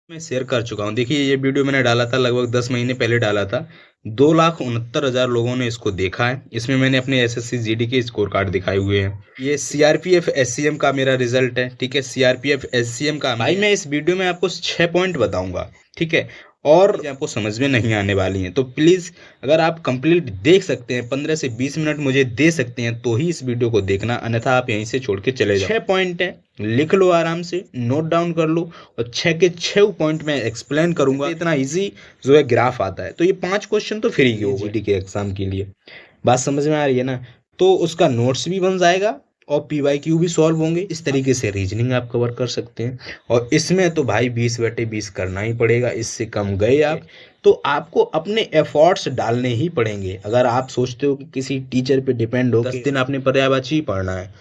मैं शेयर कर चुका हूँ। देखिए ये वीडियो मैंने डाला था लगभग 10 महीने पहले डाला था। 2,69,000 लोगों ने इसको देखा है। इसमें मैंने अपने एसएससी जीडी के स्कोर कार्ड दिखाए हुए हैं। ये सीआरपीएफ एससीएम का मेरा रिजल्ट है, ठीक है। सीआरपीएफ एससीएम का भाई मैं इस वीडियो में आपको 6 पॉइंट बताऊंगा, ठीक है। और आपको समझ में नहीं आने वाली हैं तो प्लीज़ अगर आप कंप्लीट देख सकते हैं 15 से 20 मिनट मुझे दे सकते हैं तो ही इस वीडियो को देखना, अन्यथा आप यहीं से छोड़ के चले जाओ। 6 पॉइंट है, लिख लो आराम से, नोट डाउन कर लो और 6 के 6 पॉइंट में एक्सप्लेन करूंगा। इतना इजी जो है ग्राफ आता है। तो ये 5 क्वेश्चन तो फ्री के हो जीडी के एग्जाम के लिए। बात समझ में आ रही है ना? तो उसका नोट्स भी बन जाएगा और पीवाईक्यू भी सॉल्व होंगे। इस तरीके से रीजनिंग आप कवर कर सकते हैं। और इसमें तो भाई 20/20 करना ही पड़ेगा, इससे कम गए आप तो आपको अपने एफर्ट्स डालने ही पड़ेंगे। अगर आप सोचते हो कि किसी टीचर पे डिपेंड हो, 10 दिन आपने पर्यायवाची ही पढ़ना है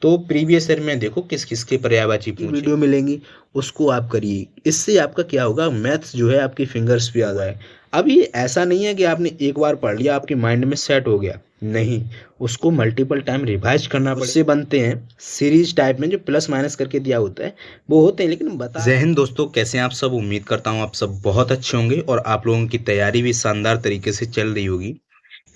तो प्रीवियस ईयर में देखो किस किस के पर्यायवाची वीडियो मिलेंगी, उसको आप करिए। इससे आपका क्या होगा, मैथ्स जो है आपकी फिंगर्स पे आ जाए। अब ये ऐसा नहीं है कि आपने एक बार पढ़ लिया आपके माइंड में सेट हो गया, नहीं, उसको मल्टीपल टाइम रिवाइज करना पड़ेगा। उससे बनते हैं सीरीज टाइप में जो प्लस माइनस करके दिया होता है वो होते हैं। लेकिन बता, जय हिंद दोस्तों, कैसे हैं आप सब? उम्मीद करता हूँ आप सब बहुत अच्छे होंगे और आप लोगों की तैयारी भी शानदार तरीके से चल रही होगी।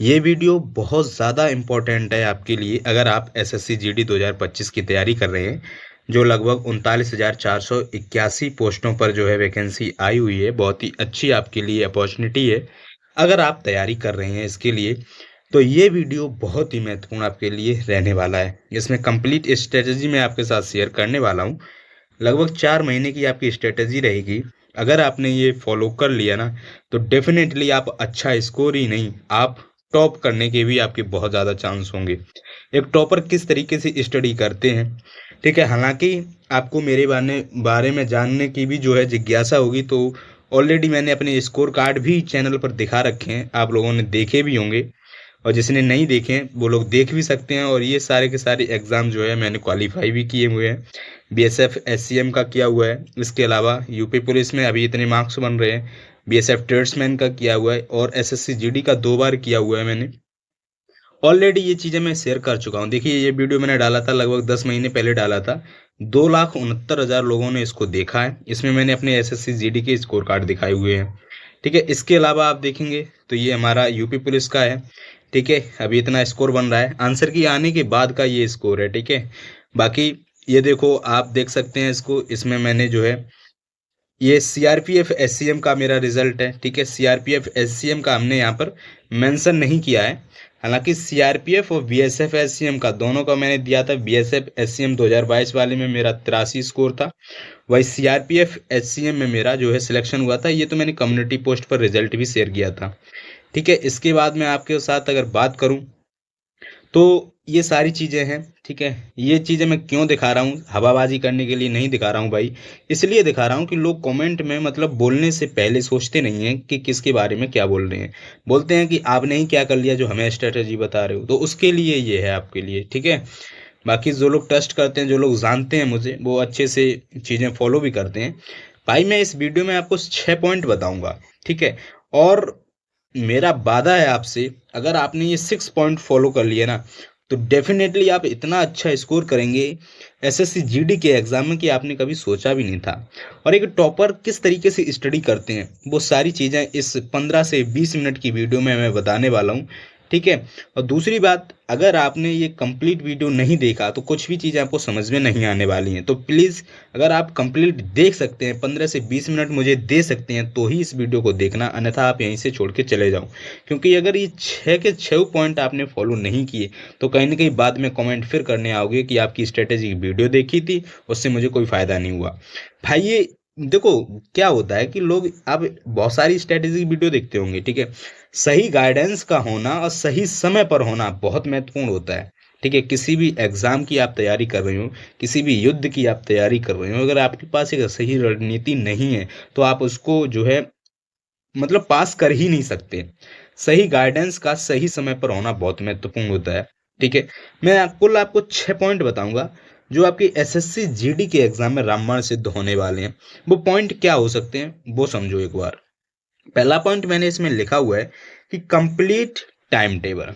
ये वीडियो बहुत ज़्यादा इम्पोर्टेंट है आपके लिए अगर आप एसएससी जीडी 2025 की तैयारी कर रहे हैं, जो लगभग 39,481 पोस्टों पर जो है वैकेंसी आई हुई है। बहुत ही अच्छी आपके लिए अपॉर्चुनिटी है अगर आप तैयारी कर रहे हैं इसके लिए। तो ये वीडियो बहुत ही महत्वपूर्ण आपके लिए रहने वाला है। इसमें कंप्लीट स्ट्रेटजी मैं आपके साथ शेयर करने वाला हूँ। लगभग 4 महीने की आपकी स्ट्रेटजी रहेगी। अगर आपने ये फॉलो कर लिया ना तो डेफिनेटली आप अच्छा स्कोर ही नहीं, आप टॉप करने के भी आपके बहुत ज़्यादा चांस होंगे। एक टॉपर किस तरीके से स्टडी करते हैं, ठीक है। हालांकि आपको मेरे बारे में जानने की भी जो है जिज्ञासा होगी तो ऑलरेडी मैंने अपने स्कोर कार्ड भी चैनल पर दिखा रखे हैं, आप लोगों ने देखे भी होंगे। और जिसने नहीं देखे हैं वो लोग देख भी सकते हैं। और ये सारे के सारे एग्ज़ाम जो है मैंने क्वालिफाई भी किए हुए हैं। बीएसएफ एससीएम का किया हुआ है, इसके अलावा यूपी पुलिस में अभी इतने मार्क्स बन रहे हैं। बीएसएफ ट्रेड्समैन का किया हुआ है और एसएससी जीडी का 2 बार किया हुआ है मैंने। ऑलरेडी ये चीज़ें मैं शेयर कर चुका हूँ। देखिए ये वीडियो मैंने डाला था लगभग 10 महीने पहले डाला था। 2,69,000 लोगों ने इसको देखा है। इसमें मैंने अपने एसएससी जीडी के स्कोर कार्ड दिखाए हुए हैं, ठीक है। इसके अलावा आप देखेंगे तो ये हमारा यूपी पुलिस का है, ठीक है। अभी इतना स्कोर बन रहा है, आंसर की आने के बाद का ये स्कोर है, ठीक है। बाकी ये देखो आप देख सकते हैं इसको, इसमें मैंने जो है ये सीआरपीएफ एससीएम का मेरा रिजल्ट है, ठीक है। सीआरपीएफ एससीएम का हमने यहाँ पर मेंशन नहीं किया है। हालांकि सीआरपीएफ और बीएसएफ एससीएम का दोनों का मैंने दिया था। बीएसएफ एससीएम 2022 वाले में मेरा 83 स्कोर था, वही सीआरपीएफ एससीएम में मेरा जो है सिलेक्शन हुआ था। ये तो मैंने कम्युनिटी पोस्ट पर रिजल्ट भी शेयर किया था, ठीक है। इसके बाद मैं आपके साथ अगर बात करूं तो ये सारी चीज़ें हैं, ठीक है। ये चीज़ें मैं क्यों दिखा रहा हूँ, हवाबाजी करने के लिए नहीं दिखा रहा हूँ भाई। इसलिए दिखा रहा हूँ कि लोग कमेंट में मतलब बोलने से पहले सोचते नहीं हैं कि किसके बारे में क्या बोल रहे हैं। बोलते हैं कि आपने ही क्या कर लिया जो हमें स्ट्रेटजी बता रहे हो, तो उसके लिए ये है आपके लिए, ठीक है। बाकी जो लोग ट्रस्ट करते हैं, जो लोग जानते हैं मुझे, वो अच्छे से चीज़ें फॉलो भी करते हैं। भाई मैं इस वीडियो में आपको 6 पॉइंट बताऊंगा, ठीक है। और मेरा वादा है आपसे, अगर आपने ये 6 पॉइंट फॉलो कर लिए ना तो डेफिनेटली आप इतना अच्छा स्कोर करेंगे एसएससी जीडी के एग्जाम में कि आपने कभी सोचा भी नहीं था। और एक टॉपर किस तरीके से स्टडी करते हैं वो सारी चीज़ें इस 15 से 20 मिनट की वीडियो में मैं बताने वाला हूँ, ठीक है। और दूसरी बात, अगर आपने ये कंप्लीट वीडियो नहीं देखा तो कुछ भी चीज़ें आपको समझ में नहीं आने वाली हैं। तो प्लीज़ अगर आप कंप्लीट देख सकते हैं, 15 से 20 मिनट मुझे दे सकते हैं तो ही इस वीडियो को देखना, अन्यथा आप यहीं से छोड़ के चले जाओ। क्योंकि अगर ये 6 के 6 पॉइंट आपने फॉलो नहीं किए तो कहीं ना कहीं बाद में कमेंट फिर करने आओगे कि आपकी स्ट्रेटेजी वीडियो देखी थी, उससे मुझे कोई फ़ायदा नहीं हुआ। भाई ये देखो क्या होता है कि लोग आप बहुत सारी स्ट्रेटेजी वीडियो देखते होंगे, ठीक है। सही गाइडेंस का होना और सही समय पर होना बहुत महत्वपूर्ण होता है, ठीक है। किसी भी एग्जाम की आप तैयारी कर रहे हो, किसी भी युद्ध की आप तैयारी कर रहे हो, अगर आपके पास एक सही रणनीति नहीं है तो आप उसको जो है मतलब पास कर ही नहीं सकते। सही गाइडेंस का सही समय पर होना बहुत महत्वपूर्ण होता है, ठीक है। मैं कुल आपको 6 पॉइंट बताऊंगा जो आपकी एसएससी जीडी के एग्जाम में रामबाण सिद्ध होने वाले हैं। वो पॉइंट क्या हो सकते हैं वो समझो एक बार। पहला पॉइंट मैंने इसमें लिखा हुआ है कि कंप्लीट टाइम टेबल।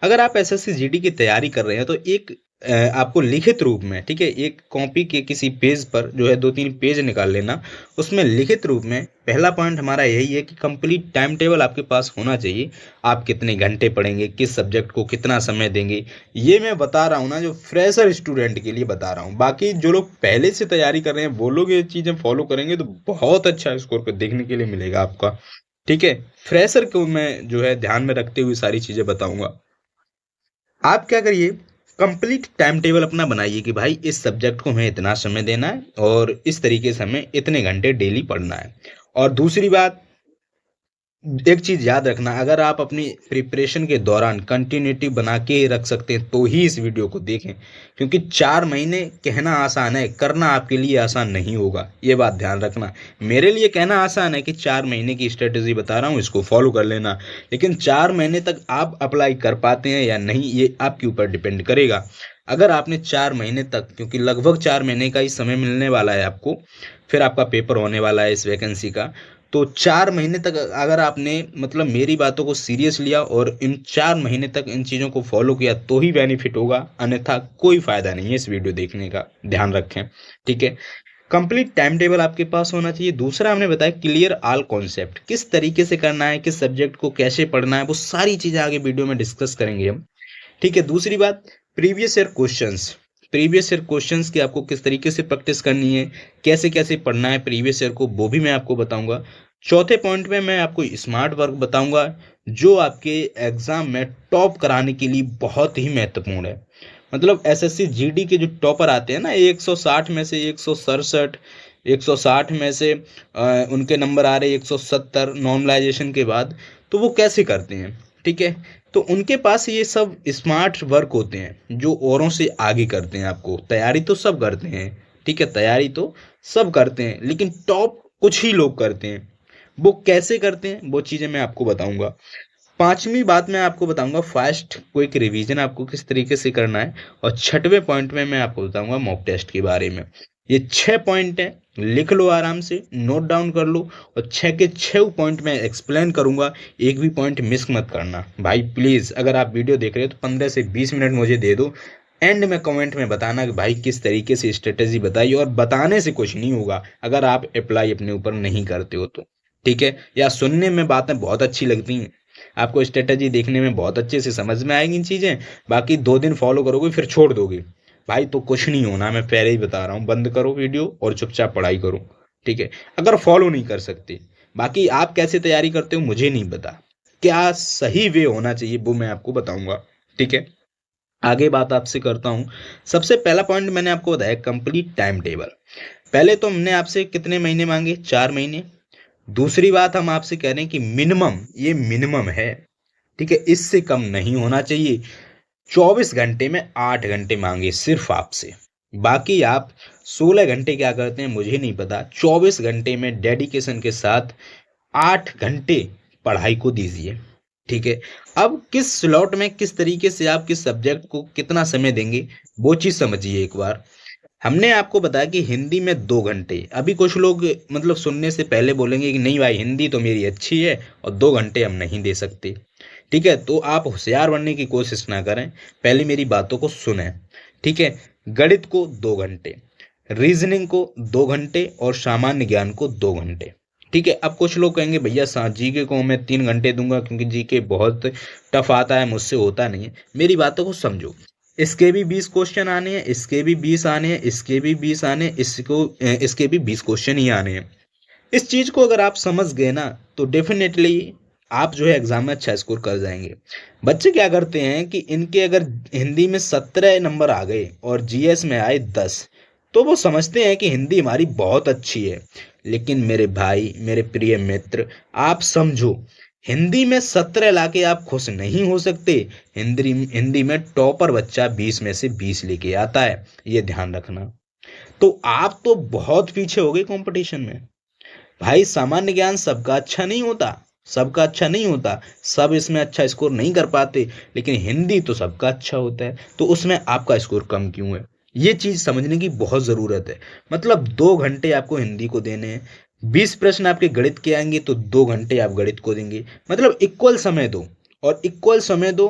अगर आप एसएससी जीडी की तैयारी कर रहे हैं तो एक आपको लिखित रूप में, ठीक है, एक कॉपी के किसी पेज पर जो है 2-3 पेज निकाल लेना, उसमें लिखित रूप में पहला पॉइंट हमारा यही है कि कंप्लीट टाइम टेबल आपके पास होना चाहिए। आप कितने घंटे पढ़ेंगे, किस सब्जेक्ट को कितना समय देंगे, ये मैं बता रहा हूँ ना, जो फ्रेशर स्टूडेंट के लिए बता रहा हूँ। बाकी जो लोग पहले से तैयारी कर रहे हैं वो लोग ये चीज़ें फॉलो करेंगे तो बहुत अच्छा स्कोर को देखने के लिए मिलेगा आपका, ठीक है। फ्रेशर को मैं जो है ध्यान में रखते हुए सारी चीज़ें बताऊंगा। आप क्या करिए, कंप्लीट टाइम टेबल अपना बनाइए कि भाई इस सब्जेक्ट को हमें इतना समय देना है और इस तरीके से हमें इतने घंटे डेली पढ़ना है। और दूसरी बात, एक चीज याद रखना, अगर आप अपनी प्रिपरेशन के दौरान कंटिन्यूटी बना के रख सकते हैं तो ही इस वीडियो को देखें, क्योंकि 4 महीने कहना आसान है, करना आपके लिए आसान नहीं होगा, ये बात ध्यान रखना। मेरे लिए कहना आसान है कि 4 महीने की स्ट्रेटेजी बता रहा हूँ, इसको फॉलो कर लेना, लेकिन 4 महीने तक आप अप्लाई कर पाते हैं या नहीं ये आपके ऊपर डिपेंड करेगा। अगर आपने 4 महीने तक, क्योंकि लगभग 4 महीने का ही समय मिलने वाला है आपको, फिर आपका पेपर होने वाला है इस वैकेंसी का, तो 4 महीने तक अगर आपने मतलब मेरी बातों को सीरियस लिया और इन 4 महीने तक इन चीज़ों को फॉलो किया तो ही बेनिफिट होगा, अन्यथा कोई फायदा नहीं है इस वीडियो देखने का, ध्यान रखें, ठीक है। कंप्लीट टाइम टेबल आपके पास होना चाहिए। दूसरा हमने बताया क्लियर ऑल कॉन्सेप्ट, किस तरीके से करना है, किस सब्जेक्ट को कैसे पढ़ना है, वो सारी चीज़ें आगे वीडियो में डिस्कस करेंगे हम, ठीक है। दूसरी बात, previous year questions, previous year questions की आपको किस तरीके से प्रैक्टिस करनी है, कैसे कैसे पढ़ना है प्रीवियस ईयर को, वो भी मैं आपको बताऊंगा। चौथे पॉइंट में मैं आपको स्मार्ट वर्क बताऊंगा, जो आपके एग्जाम में टॉप कराने के लिए बहुत ही महत्वपूर्ण है। मतलब एसएससी जीडी के जो टॉपर आते हैं ना, 160 में से 167, 160 में से उनके नंबर आ रहे 170 नॉर्मलाइजेशन के बाद, तो वो कैसे करते हैं, ठीक है। तो उनके पास ये सब स्मार्ट वर्क होते हैं जो औरों से आगे करते हैं। आपको तैयारी तो सब करते हैं, ठीक है, तैयारी तो सब करते हैं, लेकिन टॉप कुछ ही लोग करते हैं। वो कैसे करते हैं वो चीज़ें मैं आपको बताऊंगा। पांचवी बात मैं आपको बताऊंगा फास्ट क्विक रिवीजन आपको किस तरीके से करना है। और छठवें पॉइंट में मैं आपको बताऊंगा मॉक टेस्ट के बारे में। ये 6 पॉइंट है, लिख लो आराम से, नोट डाउन कर लो, और 6 के 6 पॉइंट मैं एक्सप्लेन करूंगा, एक भी पॉइंट मिस मत करना भाई प्लीज़। अगर आप वीडियो देख रहे हो तो 15 से 20 मिनट मुझे दे दो, एंड में कमेंट में बताना कि भाई किस तरीके से स्ट्रेटेजी बताई, और बताने से कुछ नहीं होगा अगर आप अप्लाई अपने ऊपर नहीं करते हो तो, ठीक है। या सुनने में बातें बहुत अच्छी लगती हैं, आपको स्ट्रेटेजी देखने में बहुत अच्छे से समझ में आएगी चीज़ें, बाकी 2 दिन फॉलो करोगे फिर छोड़ दोगे भाई तो कुछ नहीं होना। मैं पहले ही बता रहा हूँ, बंद करो वीडियो और चुपचाप पढ़ाई करो, ठीक है, अगर फॉलो नहीं कर सकते। बाकी आप कैसे तैयारी करते हो मुझे नहीं पता, क्या सही वे होना चाहिए वो मैं आपको बताऊंगा, ठीक है। आगे बात आपसे करता हूँ। सबसे पहला पॉइंट मैंने आपको बताया कंप्लीट टाइम टेबल। पहले तो हमने आपसे कितने महीने मांगे, 4 महीने। दूसरी बात हम आपसे कह रहे हैं कि मिनिमम, ये मिनिमम है, ठीक है, इससे कम नहीं होना चाहिए। 24 घंटे में 8 घंटे मांगे सिर्फ आपसे, बाकी आप 16 घंटे क्या करते हैं मुझे नहीं पता, 24 घंटे में डेडिकेशन के साथ 8 घंटे पढ़ाई को दीजिए, ठीक है। अब किस स्लॉट में किस तरीके से आप किस सब्जेक्ट को कितना समय देंगे वो चीज़ समझिए एक बार। हमने आपको बताया कि हिंदी में 2 घंटे, अभी कुछ लोग मतलब सुनने से पहले बोलेंगे कि नहीं भाई हिंदी तो मेरी अच्छी है और 2 घंटे हम नहीं दे सकते, ठीक है। तो आप होशियार बनने की कोशिश ना करें, पहले मेरी बातों को सुने, ठीक है। गणित को 2 घंटे, रीजनिंग को 2 घंटे, और सामान्य ज्ञान को 2 घंटे, ठीक है। अब कुछ लोग कहेंगे भैया जीके को मैं 3 घंटे दूंगा क्योंकि जीके बहुत टफ आता है, मुझसे होता नहीं है। मेरी बातों को समझो, इसके भी 20 क्वेश्चन आने हैं, इसके भी 20 आने हैं, इसके भी 20 आने हैं, इसके भी 20 क्वेश्चन ही आने हैं। इस चीज को अगर आप समझ गए ना तो डेफिनेटली आप जो है एग्जाम में अच्छा स्कोर कर जाएंगे। बच्चे क्या करते हैं कि इनके अगर हिंदी में 17 नंबर आ गए और जीएस में आए 10, तो वो समझते हैं कि हिंदी हमारी बहुत अच्छी है। लेकिन मेरे भाई, मेरे प्रिय मित्र, आप समझो, हिंदी में 17 लाके आप खुश नहीं हो सकते। हिंदी में टॉपर बच्चा 20 में से 20 लेके आता है, ये ध्यान रखना। तो आप तो बहुत पीछे हो गए कंपटीशन में भाई। सामान्य ज्ञान सबका अच्छा नहीं होता, सबका अच्छा नहीं होता, सब इसमें अच्छा स्कोर नहीं कर पाते, लेकिन हिंदी तो सबका अच्छा होता है, तो उसमें आपका स्कोर कम क्यों है, ये चीज समझने की बहुत जरूरत है। मतलब 2 घंटे आपको हिंदी को देने हैं, 20 प्रश्न आपके गणित के आएंगे तो 2 घंटे आप गणित को देंगे, मतलब इक्वल समय दो, और इक्वल समय दो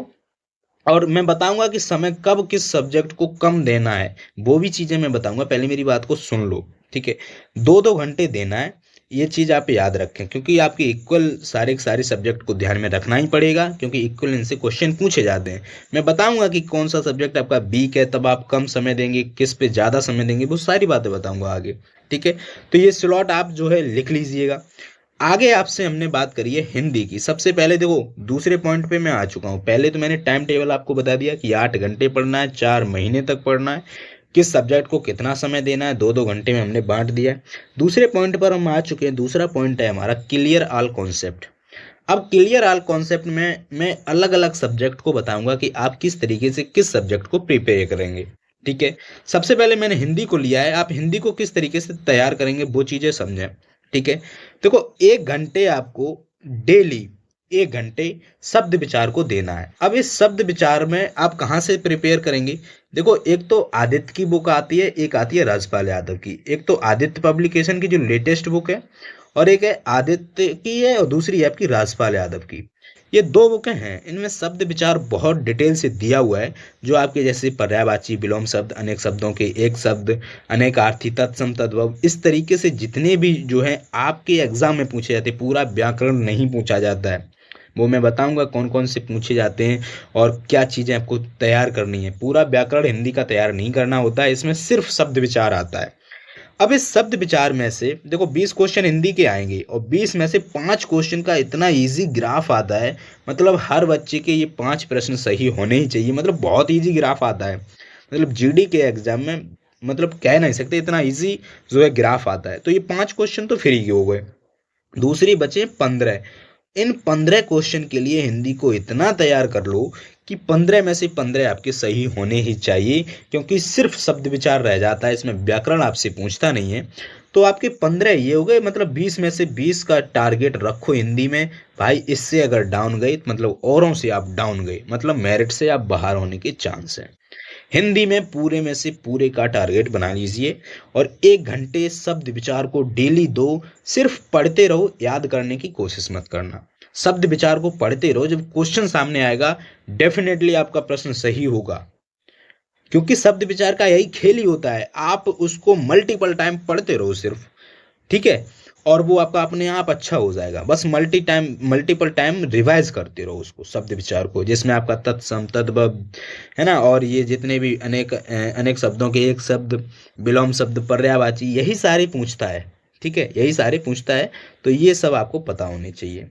और मैं बताऊंगा कि समय कब किस सब्जेक्ट को कम देना है, वो भी चीज़ें मैं बताऊंगा। पहले मेरी बात को सुन लो, ठीक है। 2-2 घंटे देना है, ये चीज़ आप याद रखें, क्योंकि आपके इक्वल सारे के सारे सब्जेक्ट को ध्यान में रखना ही पड़ेगा, क्योंकि इक्वल इनसे क्वेश्चन पूछे जाते हैं। मैं बताऊंगा कि कौन सा सब्जेक्ट आपका वीक है, तब आप कम समय देंगे, किस पे ज़्यादा समय देंगे, वो सारी बातें बताऊंगा आगे, ठीक है। तो ये स्लॉट आप जो है लिख लीजिएगा। आगे आपसे हमने बात करी है हिंदी की। सबसे पहले देखो, दूसरे पॉइंट पे मैं आ चुका हूँ। पहले तो मैंने टाइम टेबल आपको बता दिया कि 8 घंटे पढ़ना है, 4 महीने तक पढ़ना है, किस सब्जेक्ट को कितना समय देना है, 2-2 घंटे में हमने बांट दिया है। दूसरे पॉइंट पर हम आ चुके हैं। दूसरा पॉइंट है हमारा क्लियर ऑल कॉन्सेप्ट। अब क्लियर ऑल कॉन्सेप्ट में मैं अलग अलग सब्जेक्ट को बताऊंगा कि आप किस तरीके से किस सब्जेक्ट को प्रिपेयर करेंगे, ठीक है। सबसे पहले मैंने हिंदी को लिया है, आप हिंदी को किस तरीके से तैयार करेंगे वो चीजें समझें, ठीक है। देखो, 1 घंटे आपको डेली 1 घंटे शब्द विचार को देना है। अब इस शब्द विचार में आप कहाँ से प्रिपेयर करेंगे? देखो, एक तो आदित्य की बुक आती है, एक आती है राजपाल यादव की। एक तो आदित्य पब्लिकेशन की जो लेटेस्ट बुक है, और एक है आदित्य की है, और दूसरी है आपकी राजपाल यादव की। ये 2 बुकें हैं, इनमें शब्द विचार बहुत डिटेल से दिया हुआ है, जो आपके जैसे पर्यायवाची, विलोम शब्द, अनेक शब्दों के एक शब्द, अनेकार्थी, तत्सम, तद्भव, इस तरीके से जितने भी जो है आपके एग्जाम में पूछे जाते हैं। पूरा व्याकरण नहीं पूछा जाता है, वो मैं बताऊंगा कौन कौन से पूछे जाते हैं और क्या चीज़ें आपको तैयार करनी है। पूरा व्याकरण हिंदी का तैयार नहीं करना होता है, इसमें सिर्फ शब्द विचार आता है। अब इस शब्द विचार में से देखो 20 क्वेश्चन हिंदी के आएंगे, और 20 में से 5 क्वेश्चन का इतना इजी ग्राफ आता है, मतलब हर बच्चे के ये 5 प्रश्न सही होने ही चाहिए। मतलब बहुत इजी ग्राफ आता है, मतलब जीडी के एग्जाम में मतलब कह नहीं सकते इतना इजी जो है ग्राफ आता है। तो ये 5 क्वेश्चन तो फ्री के हो गए, दूसरी बचे 15। इन 15 क्वेश्चन के लिए हिंदी को इतना तैयार कर लो कि 15 में से 15 आपके सही होने ही चाहिए, क्योंकि सिर्फ शब्द विचार रह जाता है, इसमें व्याकरण आपसे पूछता नहीं है। तो आपके 15 ये हो गए, मतलब 20 में से 20 का टारगेट रखो हिंदी में। भाई, इससे अगर डाउन गए तो मतलब औरों से आप डाउन गए, मतलब मेरिट से आप बाहर होने के चांस हैं। हिंदी में पूरे में से पूरे का टारगेट बना लीजिए, और 1 घंटे शब्द विचार को डेली दो। सिर्फ पढ़ते रहो, याद करने की कोशिश मत करना। शब्द विचार को पढ़ते रहो, जब क्वेश्चन सामने आएगा डेफिनेटली आपका प्रश्न सही होगा, क्योंकि शब्द विचार का यही खेल ही होता है। आप उसको मल्टीपल टाइम पढ़ते रहो सिर्फ, ठीक है, और वो आपका अपने आप अच्छा हो जाएगा। बस मल्टीपल टाइम रिवाइज करते रहो उसको, शब्द विचार को, जिसमें आपका तत्सम, तद्भव, है ना, और ये जितने भी अनेक शब्दों के एक शब्द, विलोम शब्द, पर्यायवाची, यही सारे पूछता है, ठीक है, यही सारे पूछता है। तो ये सब आपको पता होने चाहिए।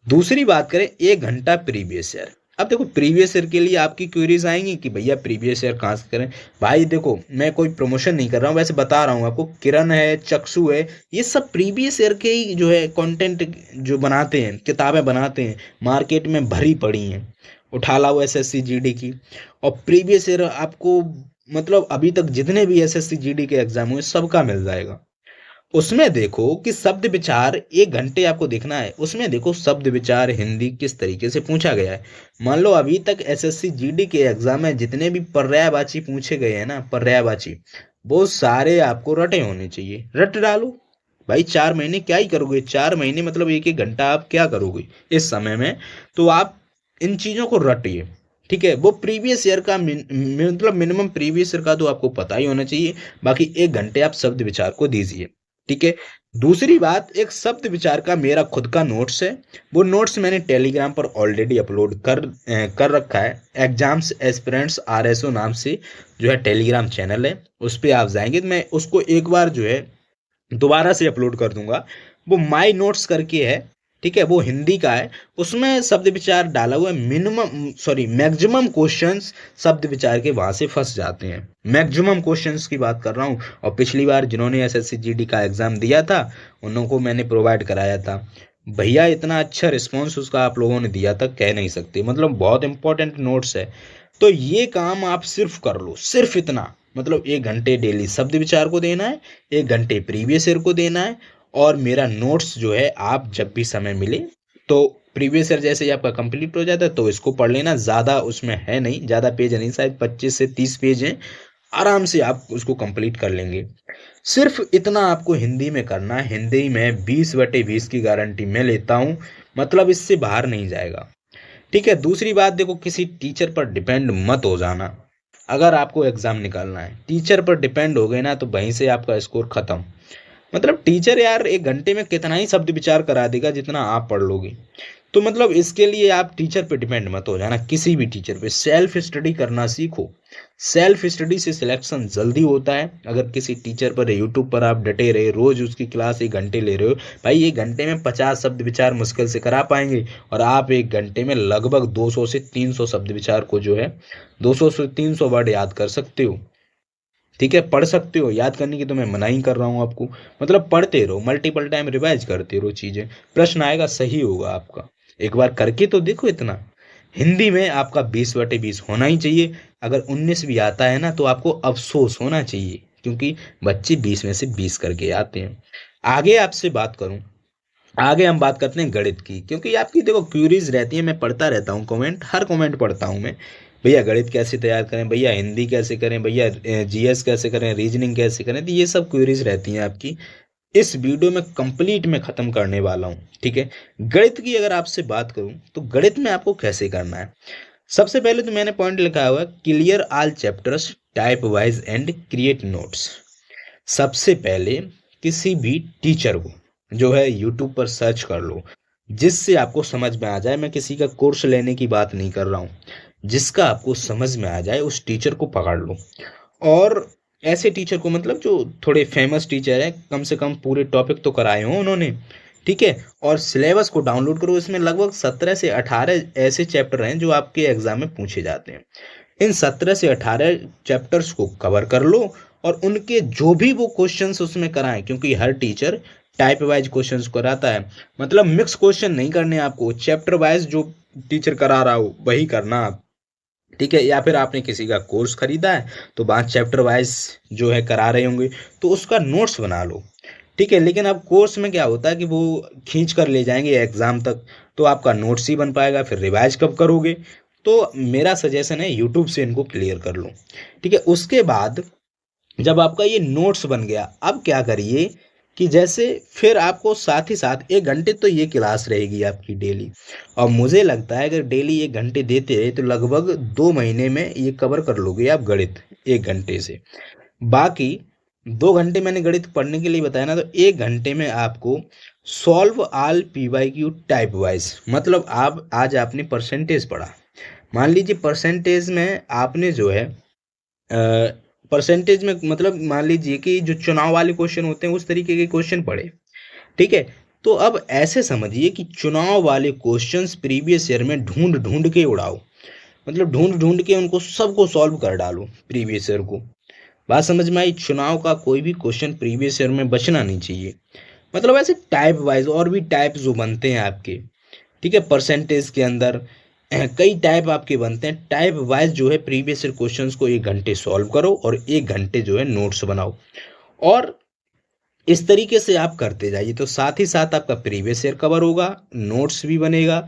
दूसरी बात करें, 1 घंटा प्रीवियस ईयर। अब देखो, प्रीवियस ईयर के लिए आपकी क्वेरीज आएंगी कि भैया प्रीवियस ईयर कहाँ से करें। भाई देखो, मैं कोई प्रमोशन नहीं कर रहा हूँ, वैसे बता रहा हूँ आपको। किरण है, चक्षु है, ये सब प्रीवियस ईयर के ही जो है कंटेंट जो बनाते हैं, किताबें बनाते हैं, मार्केट में भरी पड़ी हैं। उठा लाओ एसएससी जीडी की, और प्रीवियस ईयर आपको मतलब अभी तक जितने भी एसएससी जीडी के एग्जाम हुए सबका मिल जाएगा। उसमें देखो कि शब्द विचार 1 घंटे आपको देखना है, उसमें देखो शब्द विचार हिंदी किस तरीके से पूछा गया है। मान लो अभी तक एसएससी जीडी के एग्जाम में जितने भी पर्यायवाची पूछे गए हैं ना, पर्यायवाची, वो सारे आपको रटे होने चाहिए। रट डालो भाई, 4 महीने क्या ही करोगे? 4 महीने मतलब 1-1 घंटा आप क्या करोगे इस समय में? तो आप इन चीजों को रटिए, ठीक है। वो प्रीवियस ईयर का मतलब मिनिमम प्रीवियस ईयर का तो आपको पता ही होना चाहिए। बाकी 1 घंटे आप शब्द विचार को दीजिए, ठीक है। दूसरी बात, एक शब्द विचार का मेरा खुद का नोट्स है। वो नोट्स मैंने टेलीग्राम पर ऑलरेडी अपलोड कर रखा है। एग्जाम्स एस्पिरेंट्स आरएसओ नाम से जो है टेलीग्राम चैनल है, उस पर आप जाएंगे तो मैं उसको एक बार जो है दोबारा से अपलोड कर दूंगा। वो माई नोट्स करके है, ठीक है, वो हिंदी का है। उसमें शब्द विचार डाला हुआ है। मैक्सिमम क्वेश्चंस शब्द विचार के वहां से फंस जाते हैं। मैक्सिमम क्वेश्चंस की बात कर रहा हूँ। और पिछली बार जिन्होंने एसएससी जीडी का एग्जाम दिया था, उन लोगों को मैंने प्रोवाइड कराया था। भैया, इतना अच्छा रिस्पॉन्स उसका आप लोगों ने दिया था, कह नहीं सकते। मतलब बहुत इंपॉर्टेंट नोट्स है। तो ये काम आप सिर्फ कर लो, सिर्फ इतना, मतलब 1 घंटे डेली शब्द विचार को देना है, 1 घंटे प्रीवियस ईयर को देना है, और मेरा नोट्स जो है आप जब भी समय मिले तो प्रीवियस ईयर जैसे ही आपका कंप्लीट हो जाता है तो इसको पढ़ लेना। ज़्यादा उसमें है नहीं, ज़्यादा पेज नहीं, शायद 25 से 30 पेज हैं, आराम से आप उसको कंप्लीट कर लेंगे। सिर्फ इतना आपको हिंदी में करना है। हिंदी में 20/20 की गारंटी मैं लेता हूँ, मतलब इससे बाहर नहीं जाएगा। ठीक है। दूसरी बात देखो, किसी टीचर पर डिपेंड मत हो जाना। अगर आपको एग्जाम निकालना है, टीचर पर डिपेंड हो गए ना तो वहीं से आपका स्कोर खत्म। मतलब टीचर यार 1 घंटे में कितना ही शब्द विचार करा देगा जितना आप पढ़ लोगे। तो मतलब इसके लिए आप टीचर पे डिपेंड मत हो जाना, किसी भी टीचर पे सेल्फ स्टडी करना सीखो। सेल्फ स्टडी से सिलेक्शन जल्दी होता है। अगर किसी टीचर पर यूट्यूब पर आप डटे रहे, रोज उसकी क्लास 1 घंटे ले रहे हो, भाई 1 घंटे में 50 शब्द विचार मुश्किल से करा पाएंगे, और आप 1 घंटे में लगभग 200 से 300 शब्द विचार को जो है 200 से 300 वर्ड याद कर सकते हो। ठीक है, पढ़ सकते हो। याद करने की तो मैं मना ही कर रहा हूँ आपको। मतलब पढ़ते रहो, मल्टीपल टाइम रिवाइज करते रहो चीजें, प्रश्न आएगा सही होगा आपका। एक बार करके तो देखो इतना। हिंदी में आपका 20/20 होना ही चाहिए। अगर 19 भी आता है ना तो आपको अफसोस होना चाहिए, क्योंकि बच्चे 20 में से 20 करके आते हैं। आगे आपसे बात करूं, आगे हम बात करते हैं गणित की, क्योंकि आपकी देखो क्यूरीज रहती है। मैं पढ़ता रहता हूँ कमेंट, हर कमेंट पढ़ता हूँ मैं। भैया गणित कैसे तैयार करें, भैया हिंदी कैसे करें, भैया जीएस कैसे करें, रीजनिंग कैसे करें, तो ये सब क्यूरीज रहती हैं आपकी। इस वीडियो में कंप्लीट मैं खत्म करने वाला हूँ। ठीक है, गणित की अगर आपसे बात करूँ तो गणित में आपको कैसे करना है। सबसे पहले तो मैंने पॉइंट लिखा हुआ है, clear all chapters type wise and create notes. सबसे पहले किसी भी टीचर को जो है यूट्यूब पर सर्च कर लो, जिससे आपको समझ में आ जाए। मैं किसी का कोर्स लेने की बात नहीं कर रहा हूँ, जिसका आपको समझ में आ जाए उस टीचर को पकड़ लो। और ऐसे टीचर को, मतलब जो थोड़े फेमस टीचर है, कम से कम पूरे टॉपिक तो कराए हों उन्होंने। ठीक है, और सिलेबस को डाउनलोड करो। इसमें लगभग 17 से 18 ऐसे चैप्टर हैं जो आपके एग्जाम में पूछे जाते हैं। इन 17 से 18 चैप्टर्स को कवर कर लो, और उनके जो भी वो क्वेश्चंस उसमें कराएं, क्योंकि हर टीचर टाइप वाइज क्वेश्चंस कराता है। मतलब मिक्स क्वेश्चन नहीं करने आपको, चैप्टर वाइज जो टीचर करा रहा हो वही करना आप। ठीक है, या फिर आपने किसी का कोर्स खरीदा है तो 5 चैप्टर वाइज जो है करा रहे होंगे, तो उसका नोट्स बना लो। ठीक है, लेकिन अब कोर्स में क्या होता है कि वो खींच कर ले जाएंगे एग्जाम तक, तो आपका नोट्स ही बन पाएगा, फिर रिवाइज कब करोगे। तो मेरा सजेशन है यूट्यूब से इनको क्लियर कर लो। ठीक है, उसके बाद जब आपका ये नोट्स बन गया, अब क्या करिए कि जैसे फिर आपको साथ ही साथ 1 घंटे तो ये क्लास रहेगी आपकी डेली। और मुझे लगता है अगर डेली 1 घंटे देते रहे तो लगभग 2 महीने में ये कवर कर लोगे आप गणित 1 घंटे से। बाकी 2 घंटे मैंने गणित पढ़ने के लिए बताया ना, तो 1 घंटे में आपको solve all PYQ type wise. मतलब आप आज आपने परसेंटेज पढ़ा, मान लीजिए परसेंटेज में आपने जो है परसेंटेज में, मतलब मान लीजिए कि जो चुनाव वाले क्वेश्चन होते हैं उस तरीके के क्वेश्चन पढ़े। ठीक है, तो अब ऐसे समझिए कि चुनाव वाले क्वेश्चंस प्रीवियस ईयर में ढूंढ ढूंढ के उड़ाओ। मतलब ढूंढ ढूंढ के उनको सबको सॉल्व कर डालो प्रीवियस ईयर को। बात समझ में आई। चुनाव का कोई भी क्वेश्चन प्रीवियस ईयर में बचना नहीं चाहिए। मतलब ऐसे टाइप वाइज और भी टाइप जो बनते हैं आपके, ठीक है, परसेंटेज के अंदर कई टाइप आपके बनते हैं। टाइप वाइज जो है प्रीवियस ईयर क्वेश्चंस को 1 घंटे सॉल्व करो और 1 घंटे जो है नोट्स बनाओ। और इस तरीके से आप करते जाइए, तो साथ ही साथ आपका प्रीवियस ईयर कवर होगा, नोट्स भी बनेगा।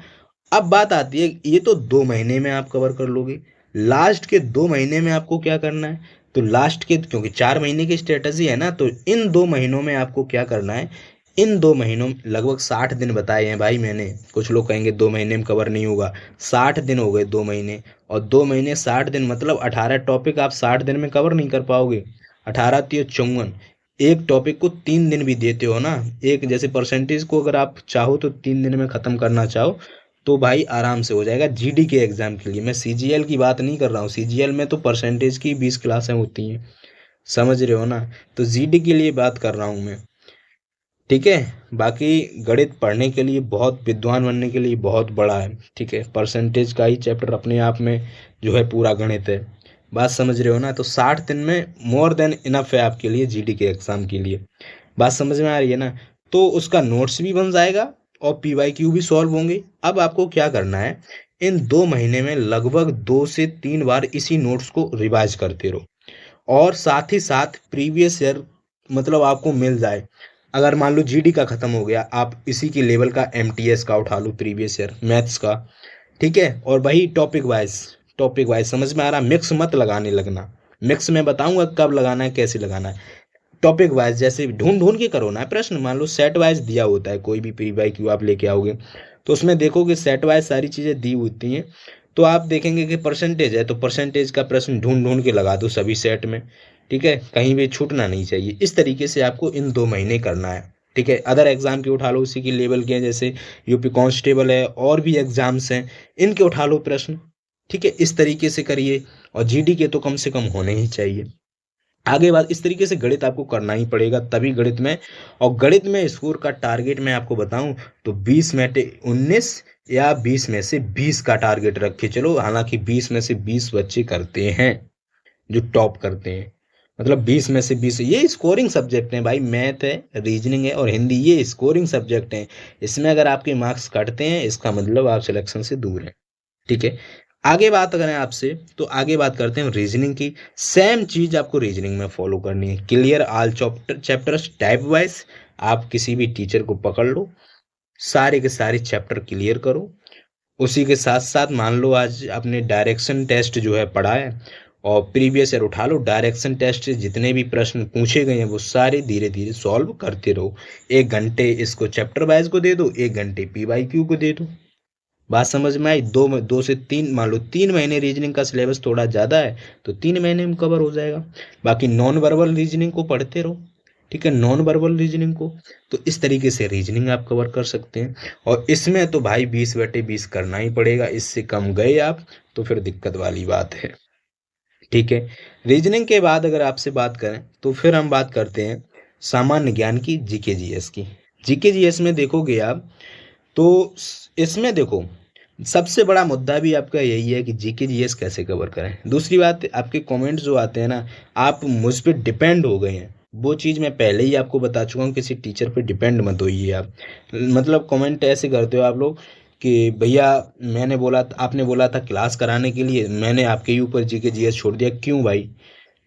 अब बात आती है, ये तो 2 महीने में आप कवर कर लोगे। लास्ट के 2 महीने में आपको क्या करना है, तो लास्ट के, क्योंकि 4 महीने की स्ट्रेटजी है ना, तो इन 2 महीनों में आपको क्या करना है। इन 2 महीनों में लगभग 60 दिन बताए हैं भाई मैंने। कुछ लोग कहेंगे 2 महीने में कवर नहीं होगा, 60 दिन हो गए 2 महीने। और 2 महीने 60 दिन, मतलब 18 टॉपिक आप 60 दिन में कवर नहीं कर पाओगे। 18×3 = 54। एक टॉपिक को 3 दिन भी देते हो ना, एक जैसे परसेंटेज को अगर आप चाहो तो 3 दिन में खत्म करना चाहो तो भाई आराम से हो जाएगा। जीडी के एग्जाम के लिए, मैं सीजीएल की बात नहीं कर रहा हूँ। सीजीएल में तो परसेंटेज की 20 क्लासें होती हैं, समझ रहे हो ना। तो जीडी के लिए बात कर रहा हूँ मैं। ठीक है, बाकी गणित पढ़ने के लिए, बहुत विद्वान बनने के लिए बहुत बड़ा है। ठीक है, परसेंटेज का ही चैप्टर अपने आप में जो है पूरा गणित है। बात समझ रहे हो ना। तो 60 दिन में मोर देन इनफ है आपके लिए जीडी के एग्जाम के लिए। बात समझ में आ रही है ना। तो उसका नोट्स भी बन जाएगा और PYQ भी सॉल्व होंगे। अब आपको क्या करना है, इन 2 महीने में लगभग 2 से 3 बार इसी नोट्स को रिवाइज करते रहो। और साथ ही साथ प्रीवियस ईयर, मतलब आपको मिल जाए। अगर मान लो जीडी का खत्म हो गया, आप इसी के लेवल का MTS का उठा लो, प्रीवियस ईयर मैथ्स का। ठीक है, और वही टॉपिक वाइज समझ में आ रहा। मिक्स मत लगाने लगना, मिक्स में बताऊंगा कब लगाना है, कैसे लगाना है। टॉपिक वाइज जैसे ढूंढ ढूंढ के करो ना प्रश्न। मान लो सेट वाइज दिया होता है, कोई भी PYQ आप लेके आओगे तो उसमें देखोगे सेट वाइज सारी चीज़ें दी होती हैं। तो आप देखेंगे कि परसेंटेज है तो परसेंटेज का प्रश्न ढूंढ ढूंढ के लगा दो सभी सेट में, ठीक है, कहीं भी छूटना नहीं चाहिए। इस तरीके से आपको इन 2 महीने करना है, ठीक है। अदर एग्जाम के उठा लो, उसी की लेवल के हैं, जैसे यूपी कांस्टेबल है और भी एग्जाम्स हैं, इनके उठा लो प्रश्न, ठीक है। इस तरीके से करिए, और जीडी के तो कम से कम होने ही चाहिए। आगे बात, इस तरीके से गणित आपको करना ही पड़ेगा तभी गणित में, और गणित में स्कोर का टारगेट मैं आपको बताऊं तो 20 में से 19 या 20 में से 20 का टारगेट रखे चलो। हालांकि 20 में से 20 बच्चे करते हैं जो टॉप करते हैं, मतलब 20 में से 20 ये स्कोरिंग सब्जेक्ट हैं भाई, मैथ है, रीजनिंग है और हिंदी, ये स्कोरिंग सब्जेक्ट हैं। इसमें अगर आपके मार्क्स कटते हैं इसका मतलब आप सिलेक्शन से दूर हैं, ठीक है। आगे बात करें आपसे, तो आगे बात करते हैं रीजनिंग की। सेम चीज आपको रीजनिंग में फॉलो करनी है, clear all chapters type wise. आप किसी भी टीचर को पकड़ लो, सारे के सारे चैप्टर क्लियर करो। उसी के साथ साथ मान लो आज आपने डायरेक्शन टेस्ट जो है पढ़ा है, और प्रीवियस ईयर उठा लो, डायरेक्शन टेस्ट से जितने भी प्रश्न पूछे गए हैं वो सारे धीरे धीरे सॉल्व करते रहो। 1 घंटे इसको चैप्टर वाइज को दे दो, 1 घंटे PYQ को दे दो। बात समझ में आई? 2 से 3, मान लो 3 महीने रीजनिंग का सिलेबस थोड़ा ज़्यादा है तो 3 महीने में कवर हो जाएगा। बाकी नॉन वर्बल रीजनिंग को पढ़ते रहो, ठीक है, नॉन वर्बल रीजनिंग को। तो इस तरीके से रीजनिंग आप कवर कर सकते हैं, और इसमें तो भाई 20/20 करना ही पड़ेगा। इससे कम गए आप तो फिर दिक्कत वाली बात है, ठीक है। रीजनिंग के बाद अगर आपसे बात करें तो फिर हम बात करते हैं सामान्य ज्ञान की, जीके जीएस की। जीके जीएस में देखोगे आप तो इसमें देखो सबसे बड़ा मुद्दा भी आपका यही है कि जीके जीएस कैसे कवर करें। दूसरी बात, आपके कमेंट्स जो आते हैं ना, आप मुझ पे डिपेंड हो गए हैं, वो चीज़ मैं पहले ही आपको बता चुका हूँ, किसी टीचर पे डिपेंड मत होइए आप। मतलब कमेंट ऐसे करते हो आप लोग कि भैया मैंने बोला, आपने बोला था क्लास कराने के लिए, मैंने आपके ही ऊपर जीके जीएस छोड़ दिया। क्यों भाई?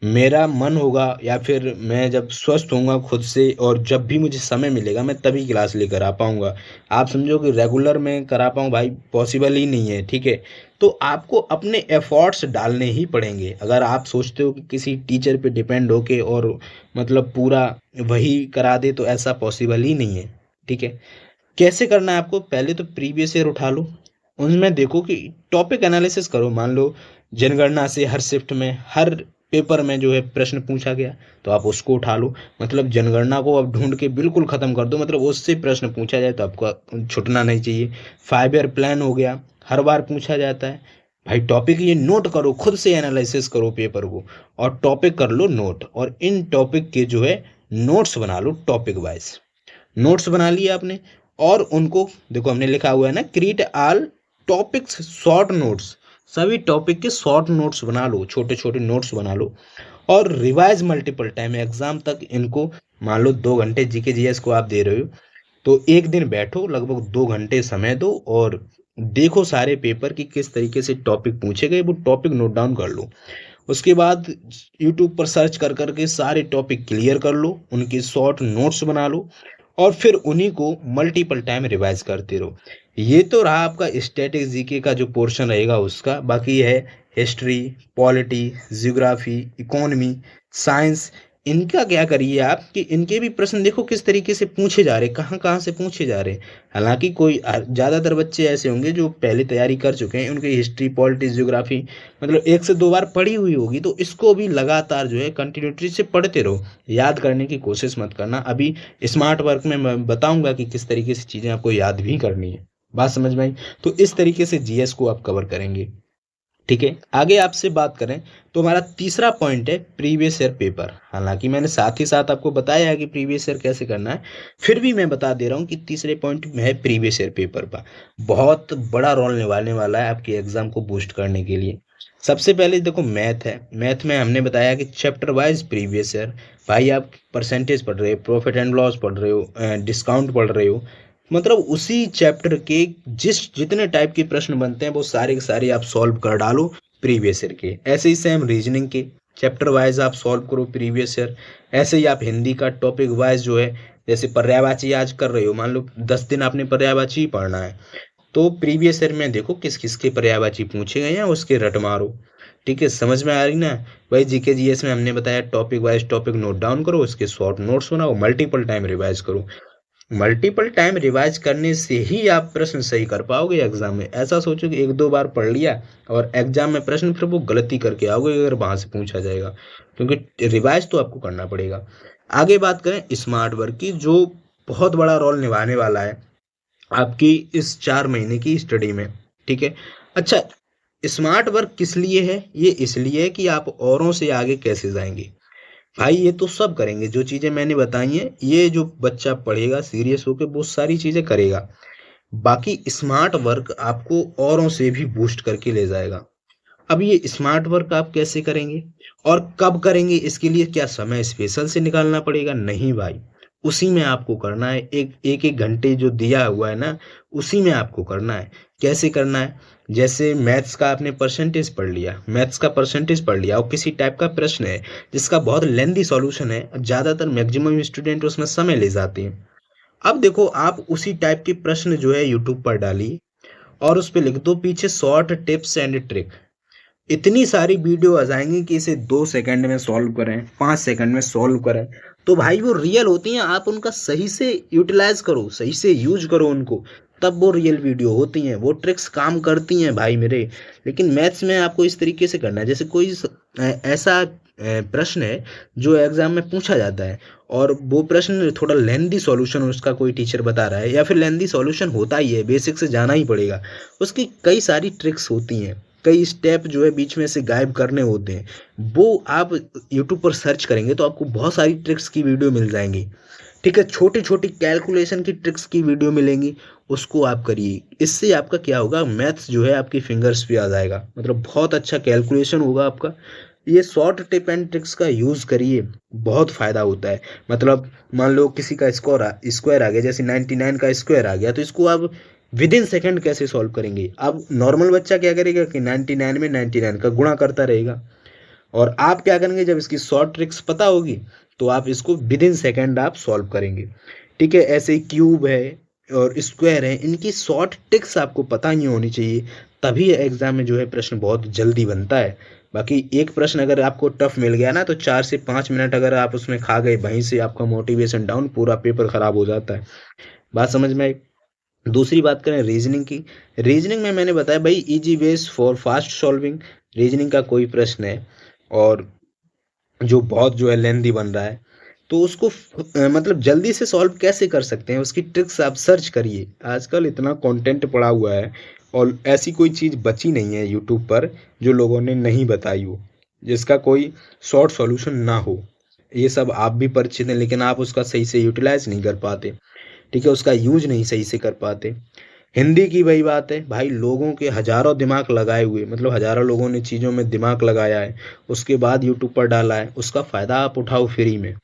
मेरा मन होगा या फिर मैं जब स्वस्थ होऊंगा खुद से, और जब भी मुझे समय मिलेगा मैं तभी क्लास लेकर आ पाऊंगा। आप समझो कि रेगुलर में करा पाऊँ भाई, पॉसिबल ही नहीं है, ठीक है। तो आपको अपने एफर्ट्स डालने ही पड़ेंगे। अगर आप सोचते हो कि किसी टीचर पे डिपेंड होके और मतलब पूरा वही करा दे, तो ऐसा पॉसिबल ही नहीं है, ठीक है। कैसे करना है आपको? पहले तो प्रीवियस ईयर उठा लो, उनमें देखो कि टॉपिक एनालिसिस करो। मान लो जनगणना से हर शिफ्ट में, हर पेपर में जो है प्रश्न पूछा गया, तो आप उसको उठा लो। मतलब जनगणना को आप ढूंढ के बिल्कुल खत्म कर दो, मतलब उससे प्रश्न पूछा जाए तो आपको छूटना नहीं चाहिए। 5 ईयर प्लान हो गया, हर बार पूछा जाता है भाई। टॉपिक ये नोट करो, खुद से एनालिसिस करो पेपर को, और टॉपिक कर लो नोट, और इन टॉपिक के जो है नोट्स बना लो टॉपिक वाइज। नोट्स बना लिए आपने, और उनको देखो हमने लिखा हुआ है ना, create all topics short notes. सभी टॉपिक के शॉर्ट नोट्स बना लो, छोटे छोटे नोट्स बना लो, और रिवाइज मल्टीपल टाइम। एग्जाम तक इनको, मान लो 2 घंटे जीके जीएस को आप दे रहे हो, तो एक दिन बैठो, लगभग 2 घंटे समय दो, और देखो सारे पेपर की किस तरीके से टॉपिक पूछे गए, वो टॉपिक नोट डाउन कर लो। उसके बाद यूट्यूब पर सर्च कर करके सारे टॉपिक क्लियर कर लो, उनके शॉर्ट नोट्स बना लो, और फिर उन्हीं को मल्टीपल टाइम रिवाइज करते रहो। ये तो रहा आपका स्टैटिक जीके का जो पोर्शन रहेगा उसका। बाकी है history, polity, geography, economy, science. इनका क्या करिए आप कि इनके भी प्रश्न देखो किस तरीके से पूछे जा रहे हैं, कहाँ कहाँ से पूछे जा रहे हैं। हालांकि कोई ज़्यादातर बच्चे ऐसे होंगे जो पहले तैयारी कर चुके हैं, उनकी हिस्ट्री, पॉलिटी, जियोग्राफी मतलब 1 से 2 बार पढ़ी हुई होगी, तो इसको भी लगातार जो है कंटिन्यूटी से पढ़ते रहो। याद करने की कोशिश मत करना। अभी स्मार्ट वर्क में मैं बताऊंगा कि किस तरीके से चीज़ें आपको याद भी करनी है। बात समझ में आई? तो इस तरीके से जीएस को आप कवर करेंगे, ठीक है। आगे आपसे बात करें तो हमारा तीसरा पॉइंट है प्रीवियस ईयर पेपर। हालांकि मैंने साथ ही साथ आपको बताया है कि प्रीवियस ईयर कैसे करना है, फिर भी मैं बता दे रहा हूँ कि तीसरे पॉइंट में है प्रीवियस ईयर पेपर का बहुत बड़ा रोल निभाने वाला है आपके एग्जाम को बूस्ट करने के लिए। सबसे पहले देखो मैथ है। मैथ में हमने बताया कि चैप्टर वाइज प्रीवियस ईयर। भाई आप परसेंटेज पढ़ रहे हो, प्रॉफिट एंड लॉस पढ़ रहे हो, डिस्काउंट पढ़ रहे हो, मतलब उसी चैप्टर के जितने टाइप के प्रश्न बनते हैं वो सारे के सारे आप सॉल्व कर डालो प्रीवियस ईयर के। ऐसे ही सेम रीजनिंग के चैप्टर वाइज आप सॉल्व करो प्रीवियस ईयर। ऐसे ही आप हिंदी का टॉपिक वाइज जो है, जैसे पर्यायवाची आज कर रहे हो, मान लो 10 दिन आपने पर्यायवाची ही पढ़ना है, तो प्रीवियस ईयर में देखो किस किस के पर्यायवाची पूछे गए हैं, उसके रट मारो, ठीक है। समझ में आ रही ना भाई? जीके जीएस में हमने बताया topic wise topic note down करो, उसके शॉर्ट नोट्स बनाओ, मल्टीपल टाइम रिवाइज करो। मल्टीपल टाइम रिवाइज करने से ही आप प्रश्न सही कर पाओगे एग्जाम में। ऐसा सोचो कि एक दो बार पढ़ लिया और एग्जाम में प्रश्न फिर वो गलती करके आओगे अगर वहां से पूछा जाएगा, क्योंकि रिवाइज तो आपको करना पड़ेगा। आगे बात करें स्मार्ट वर्क की, जो बहुत बड़ा रोल निभाने वाला है आपकी इस 4 महीने की स्टडी में। ठीक है। अच्छा, स्मार्ट वर्क किस लिए है? ये इसलिए है कि आप औरों से आगे कैसे जाएंगे। भाई ये तो सब करेंगे, जो चीजें मैंने बताई हैं ये जो बच्चा पढ़ेगा सीरियस होकर वो सारी चीजें करेगा। बाकी स्मार्ट वर्क आपको औरों से भी बूस्ट करके ले जाएगा। अब ये स्मार्ट वर्क आप कैसे करेंगे और कब करेंगे, इसके लिए क्या समय स्पेशल से निकालना पड़ेगा? नहीं भाई, उसी में आपको करना है। एक घंटे जो दिया हुआ है ना, उसी में आपको करना है। कैसे करना है? जैसे मैथ्स का आपने परसेंटेज पढ़ लिया, मैथ्स का परसेंटेज पढ़ लिया और किसी टाइप का प्रश्न है जिसका बहुत लेंदी सॉल्यूशन है, ज़्यादातर मैक्सिमम स्टूडेंट उसमें समय ले जाते हैं। अब देखो, आप उसी टाइप के प्रश्न जो है यूट्यूब पर डालिए और उस पर लिख दो पीछे शॉर्ट टिप्स एंड ट्रिक। इतनी सारी वीडियो आ जाएंगी कि इसे 2 सेकंड में सॉल्व करें, 5 सेकंड में सॉल्व करें। तो भाई वो रियल होती हैं, आप उनका सही से यूटिलाइज करो, सही से यूज करो उनको, तब वो रियल वीडियो होती हैं, वो ट्रिक्स काम करती हैं भाई मेरे। लेकिन मैथ्स में आपको इस तरीके से करना है, जैसे कोई ऐसा प्रश्न है जो एग्जाम में पूछा जाता है और वो प्रश्न थोड़ा लेंदी सॉल्यूशन उसका कोई टीचर बता रहा है, या फिर लेंदी सॉल्यूशन होता ही है, बेसिक से जाना ही पड़ेगा। उसकी कई सारी ट्रिक्स होती हैं, कई स्टेप जो है बीच में से गायब करने होते हैं, वो आप यूट्यूब पर सर्च करेंगे तो आपको बहुत सारी ट्रिक्स की वीडियो मिल जाएंगी। ठीक है, छोटी छोटी कैलकुलेशन की ट्रिक्स की वीडियो मिलेंगी, उसको आप करिए। इससे आपका क्या होगा, मैथ्स जो है आपकी फिंगर्स पे आ जाएगा, मतलब बहुत अच्छा कैलकुलेशन होगा आपका। ये शॉर्ट टिप एंड ट्रिक्स का यूज़ करिए, बहुत फ़ायदा होता है। मतलब मान लो किसी का स्क्वायर आ गया, जैसे 99 का स्क्वायर आ गया, तो इसको आप विद इन सेकेंड कैसे सॉल्व करेंगे? अब नॉर्मल बच्चा क्या करेगा कि 99 में 99 का गुणा करता रहेगा, और आप क्या करेंगे, जब इसकी शॉर्ट ट्रिक्स पता होगी तो आप इसको विद इन सेकेंड आप सॉल्व करेंगे। ठीक है, ऐसे ही क्यूब है और स्क्वायर है, इनकी शॉर्ट ट्रिक्स आपको पता नहीं होनी चाहिए, तभी एग्जाम में जो है प्रश्न बहुत जल्दी बनता है। बाकी एक प्रश्न अगर आपको टफ मिल गया ना, तो 4 से 5 मिनट अगर आप उसमें खा गए, वहीं से आपका मोटिवेशन डाउन, पूरा पेपर खराब हो जाता है। बात समझ में आई? दूसरी बात करें रीजनिंग की। रीजनिंग में मैंने बताया भाई, easy ways for fast solving. Reasoning का कोई प्रश्न है और जो बहुत जो है लेंदी बन रहा है, तो उसको मतलब जल्दी से सॉल्व कैसे कर सकते हैं, उसकी ट्रिक्स आप सर्च करिए। आजकल इतना कंटेंट पड़ा हुआ है और ऐसी कोई चीज़ बची नहीं है यूट्यूब पर जो लोगों ने नहीं बताई हो, जिसका कोई शॉर्ट सॉल्यूशन ना हो। ये सब आप भी परिचित हैं, लेकिन आप उसका सही से यूटिलाइज नहीं कर पाते। ठीक है, उसका यूज नहीं सही से कर पाते। हिंदी की वही बात है भाई, लोगों के हजारों दिमाग लगाए हुए, मतलब हजारों लोगों ने चीज़ों में दिमाग लगाया है, उसके बाद यूट्यूब पर डाला है, उसका फ़ायदा आप उठाओ फ्री में।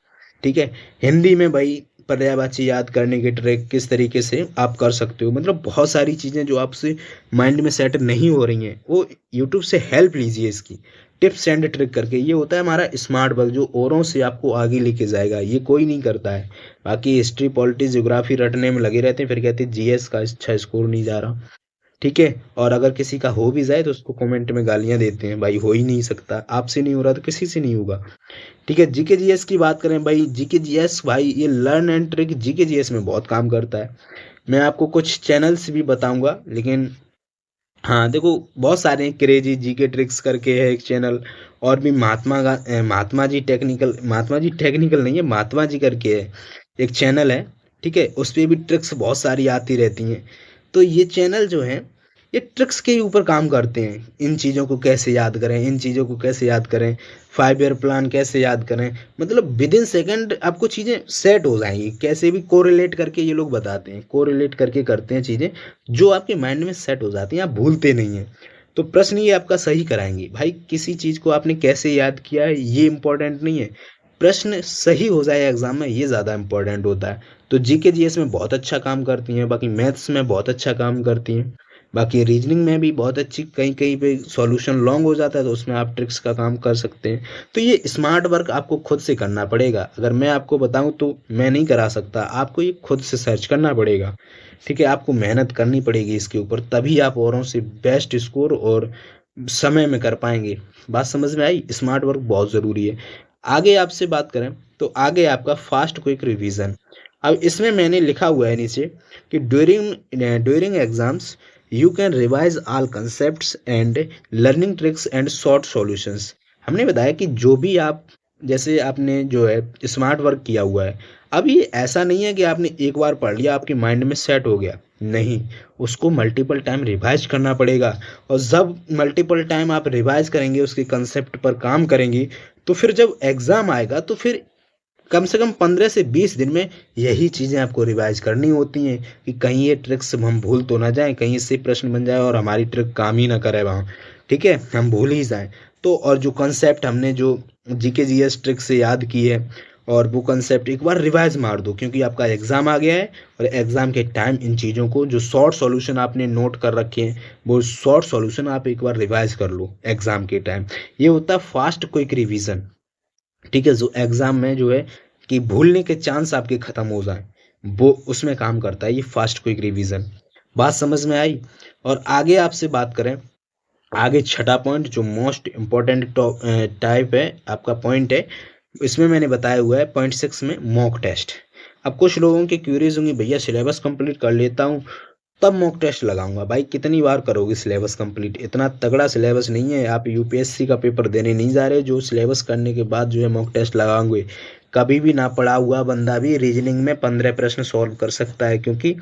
ठीक है, हिंदी में भाई पर्यायवाची याद करने की ट्रिक किस तरीके से आप कर सकते हो, मतलब बहुत सारी चीज़ें जो आपसे माइंड में सेट नहीं हो रही हैं, वो यूट्यूब से हेल्प लीजिए इसकी, टिप्स एंड ट्रिक करके। ये होता है हमारा स्मार्ट वर्क, जो औरों से आपको आगे लेके जाएगा, ये कोई नहीं करता है। बाकी हिस्ट्री पॉलिटिक्स ज्योग्राफी रटने में लगे रहते हैं, फिर कहते हैं जीएस का अच्छा स्कोर नहीं जा रहा। ठीक है, और अगर किसी का हो भी जाए तो उसको कमेंट में गालियां देते हैं, भाई हो ही नहीं सकता, आपसे नहीं हो रहा तो किसी से नहीं होगा। ठीक है, जीके जीएस की बात करें भाई, जीके जीएस भाई ये learn and trick GK GS में बहुत काम करता है। मैं आपको कुछ चैनल्स भी बताऊंगा, लेकिन हाँ देखो, बहुत सारे हैं, क्रेजी जीके ट्रिक्स करके है एक चैनल, और भी महात्मा जी टेक्निकल नहीं है, महात्मा जी करके है एक चैनल है। ठीक है, उस पे भी ट्रिक्स बहुत सारी आती रहती हैं। तो ये चैनल जो है, ये ट्रिक्स के ऊपर काम करते हैं, इन चीज़ों को कैसे याद करें, इन चीज़ों को कैसे याद करें, 5 ईयर प्लान कैसे याद करें, मतलब विद इन सेकेंड आपको चीज़ें सेट हो जाएंगी। कैसे भी कोरिलेट करके ये लोग बताते हैं, कोरिलेट करके करते हैं चीज़ें, जो आपके माइंड में सेट हो जाती हैं, आप भूलते नहीं हैं। तो प्रश्न ये आपका सही कराएंगे भाई, किसी चीज़ को आपने कैसे याद किया है ये इंपॉर्टेंट नहीं है, प्रश्न सही हो जाए एग्जाम में, ये ज़्यादा इंपॉर्टेंट होता है। तो जीके जीएस में बहुत अच्छा काम करती हैं, बाकी मैथ्स में बहुत अच्छा काम करती हैं, बाकी रीजनिंग में भी बहुत अच्छी, कहीं कहीं पे सॉल्यूशन लॉन्ग हो जाता है तो उसमें आप ट्रिक्स का काम कर सकते हैं। तो ये स्मार्ट वर्क आपको खुद से करना पड़ेगा, अगर मैं आपको बताऊं तो मैं नहीं करा सकता, आपको ये खुद से सर्च करना पड़ेगा। ठीक है, आपको मेहनत करनी पड़ेगी इसके ऊपर, तभी आप औरों से बेस्ट स्कोर और समय में कर पाएंगे। बात समझ में आई? स्मार्ट वर्क बहुत ज़रूरी है। आगे आपसे बात करें तो आगे आपका फास्ट क्विक रिवीजन। अब इसमें मैंने लिखा हुआ है नीचे कि during exams you can revise all concepts and learning tricks and short solutions. हमने बताया कि जो भी आप, जैसे आपने जो है स्मार्ट वर्क किया हुआ है, अब ये ऐसा नहीं है कि आपने एक बार पढ़ लिया आपके माइंड में सेट हो गया, नहीं, उसको मल्टीपल टाइम रिवाइज करना पड़ेगा। और जब मल्टीपल टाइम आप रिवाइज करेंगे, उसके कंसेप्ट पर काम करेंगे, तो फिर जब एग्ज़ाम आएगा तो फिर कम से कम 15 से 20 दिन में यही चीज़ें आपको रिवाइज करनी होती हैं कि कहीं ये ट्रिक्स हम भूल तो ना जाएं, कहीं इससे प्रश्न बन जाए और हमारी ट्रिक काम ही ना करे वहाँ, ठीक है, हम भूल ही जाएं। तो और जो कंसेप्ट हमने जो जीके जीएस ट्रिक से याद की है, और वो कंसेप्ट एक बार रिवाइज मार दो, क्योंकि आपका एग्ज़ाम आ गया है और एग्ज़ाम के टाइम इन चीज़ों को जो शॉर्ट सॉल्यूशन आपने नोट कर रखे हैं, वो शॉर्ट सॉल्यूशन आप एक बार रिवाइज कर लो एग्ज़ाम के टाइम। ये होता है फास्ट क्विक रिवीजन, ठीक है, जो एग्ज़ाम में जो है कि भूलने के चांस आपके ख़त्म हो जाए, वो उसमें काम करता है ये फास्ट क्विक रिवीजन। बात समझ में आई? और आगे आपसे बात करें, आगे छठा पॉइंट जो मोस्ट इम्पॉर्टेंट टाइप है आपका पॉइंट है, इसमें मैंने बताया हुआ है पॉइंट 6 में मॉक टेस्ट। अब कुछ लोगों के क्यूरीज होंगे, भैया सिलेबस कंप्लीट कर लेता हूँ तब मॉक टेस्ट लगाऊंगा। भाई कितनी बार करोगे सिलेबस कंप्लीट? इतना तगड़ा सिलेबस नहीं है, आप यूपीएससी का पेपर देने नहीं जा रहे जो सिलेबस करने के बाद जो है मॉक टेस्ट लगाओगे। कभी भी ना पढ़ा हुआ बंदा भी रीजनिंग में 15 प्रश्न सॉल्व कर सकता है, क्योंकि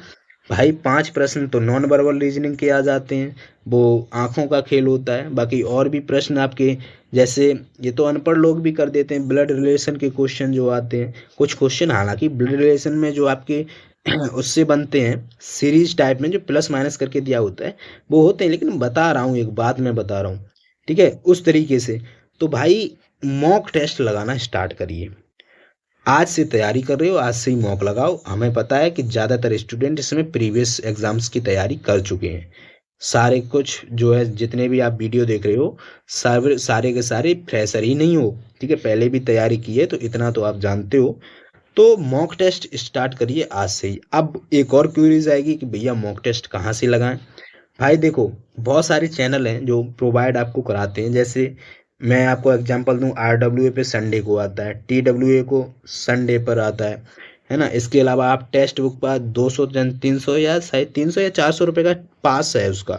भाई 5 प्रश्न तो नॉन वर्बल रीजनिंग के आ जाते हैं, वो आंखों का खेल होता है। बाकी और भी प्रश्न आपके, जैसे ये तो अनपढ़ लोग भी कर देते हैं, ब्लड रिलेशन के क्वेश्चन जो आते हैं, कुछ क्वेश्चन हालांकि ब्लड रिलेशन में जो आपके उससे बनते हैं सीरीज टाइप में, जो प्लस माइनस करके दिया होता है वो होते हैं, लेकिन बता रहा हूँ एक बात मैं बता रहा हूँ, ठीक है, उस तरीके से। तो भाई मॉक टेस्ट लगाना स्टार्ट करिए, आज से तैयारी कर रहे हो आज से ही मॉक लगाओ। हमें पता है कि ज़्यादातर स्टूडेंट इसमें प्रीवियस एग्जाम्स की तैयारी कर चुके हैं, सारे कुछ जो है जितने भी आप वीडियो देख रहे हो सारे सारे के सारे फ्रेशर ही नहीं हो, ठीक है, पहले भी तैयारी की है, तो इतना तो आप जानते हो। तो मॉक टेस्ट स्टार्ट करिए आज से ही। अब एक और क्वेरीज आएगी कि भैया मॉक टेस्ट कहाँ से लगाएं? भाई देखो, बहुत सारे चैनल हैं जो प्रोवाइड आपको कराते हैं, जैसे मैं आपको एग्जांपल दूं, RWA पे संडे को आता है, TWA को संडे पर आता है ना। इसके अलावा आप टेक्स्ट बुक पर 200 300 या शायद 300 या 400 रुपये का पास है उसका,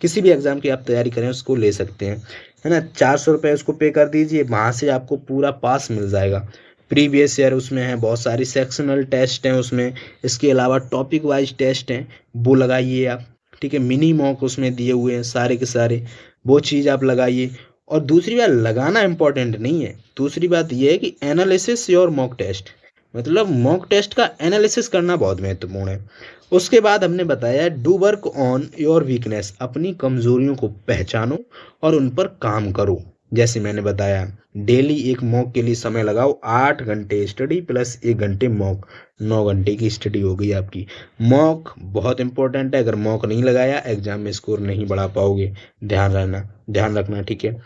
किसी भी एग्ज़ाम की आप तैयारी करें उसको ले सकते हैं, है ना। 400 रुपये उसको पे कर दीजिए, वहाँ से आपको पूरा पास मिल जाएगा। प्रीवियस ईयर उसमें है, बहुत सारी सेक्शनल टेस्ट हैं उसमें, इसके अलावा टॉपिक वाइज टेस्ट हैं, वो लगाइए आप, ठीक है। मिनी मॉक उसमें दिए हुए हैं सारे के सारे, वो चीज़ आप लगाइए। और दूसरी बात, लगाना इंपॉर्टेंट नहीं है, दूसरी बात यह है कि एनालिसिस योर मॉक टेस्ट, मतलब मॉक टेस्ट का एनालिसिस करना बहुत महत्वपूर्ण है। उसके बाद हमने बताया do work on your weakness, अपनी कमजोरियों को पहचानो और उन पर काम करो। जैसे मैंने बताया डेली एक मॉक के लिए समय लगाओ, 8 घंटे स्टडी प्लस 1 घंटे मॉक, 9 घंटे की स्टडी हो गई आपकी। मॉक बहुत इंपॉर्टेंट है, अगर मॉक नहीं लगाया एग्जाम में स्कोर नहीं बढ़ा पाओगे, ध्यान रखना, ठीक है।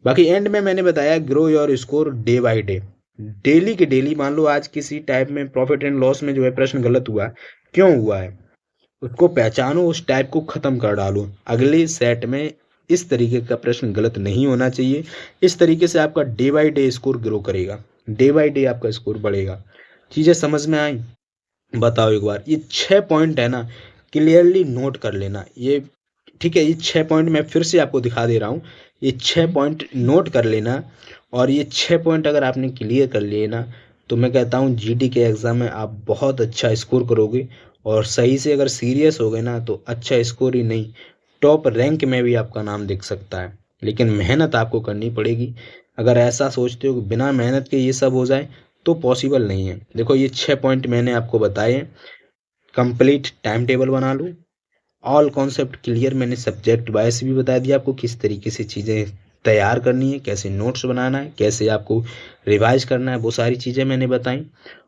बाकी एंड में मैंने बताया grow your score day by day, daily के डेली। मान लो आज किसी टाइप में प्रॉफिट एंड लॉस में जो है प्रश्न गलत हुआ, क्यों हुआ है उसको पहचानो, उस टाइप को खत्म कर डालो, अगले सेट में इस तरीके का प्रश्न गलत नहीं होना चाहिए। इस तरीके से आपका day by day score grow करेगा, डे बाय डे आपका स्कोर बढ़ेगा। चीज़ें समझ में आई? बताओ एक बार, ये 6 पॉइंट है ना, क्लियरली नोट कर लेना ये, ठीक है। ये 6 पॉइंट मैं फिर से आपको दिखा दे रहा हूँ, ये 6 पॉइंट नोट कर लेना। और ये 6 पॉइंट अगर आपने क्लियर कर लिए ना, तो मैं कहता हूँ जीडी के एग्ज़ाम में आप बहुत अच्छा स्कोर करोगे। और सही से अगर सीरियस हो गए ना, तो अच्छा स्कोर ही नहीं, टॉप रैंक में भी आपका नाम दिख सकता है। लेकिन मेहनत आपको करनी पड़ेगी। अगर ऐसा सोचते हो कि बिना मेहनत के ये सब हो जाए, तो पॉसिबल नहीं है। देखो ये 6 पॉइंट मैंने आपको बताए, कंप्लीट टाइम टेबल बना लो, ऑल कॉन्सेप्ट क्लियर, मैंने सब्जेक्ट वाइज भी बता दिया आपको किस तरीके से चीज़ें तैयार करनी है, कैसे नोट्स बनाना है, कैसे आपको रिवाइज करना है, वो सारी चीज़ें मैंने बताई।